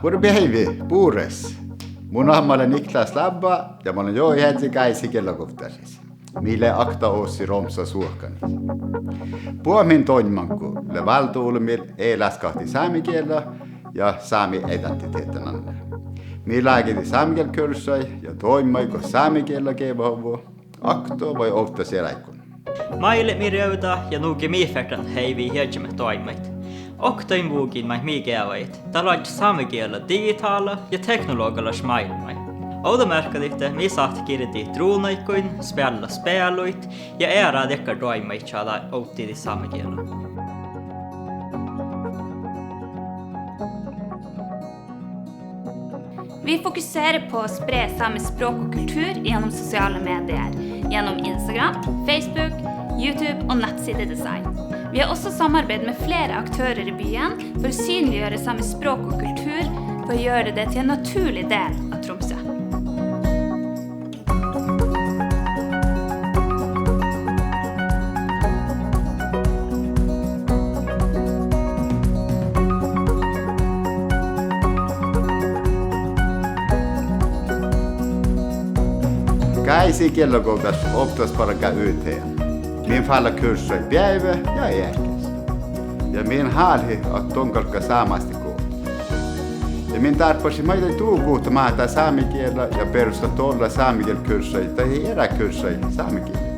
Vår päivi puures. Mun olen Niklas Labba ja mä olen jo heti käisi kellokohtaisissa. Mille akta ossi romsa suohkani. Puomin toimimanku le valtuulmil ei laskahti saamikielä ja saami identiteettenanne. Millä äkiti saamikielkursai ja toimimaiko saamikielä kevahuvu, akto voi ofta seläikun. Maille mirjauta ja nuuki miifärtän heivi hiedjimme toimait. Oktain vuukin mai miikävait, taloit saamikielä digitaala ja teknologilla maailmai. Ouda märkaditte mi saat kirjati truunaikkuin, spela speluit ja ära dekkar toimait tjala outtidi saamikielä. Vi fokuserer på å spre samisk språk og kultur gjennom sosiale medier, gjennom Instagram, Facebook, YouTube og nettsidedesign. Vi har også samarbeid med flere aktører i byen for å synliggjøre samisk språk og kultur for å gjøre det til en naturlig del av Tromsø. Käisi kellokohtas optas paraka yhteen. Min falla kursoi päivä ja ehkäs. Ja min halhi at tonkalka saamasti koo. Ja min tarpasi maita tuukuutta maata saamikielä ja perusta tuolla saamikielkursoi tai eräkursoi saamikielä.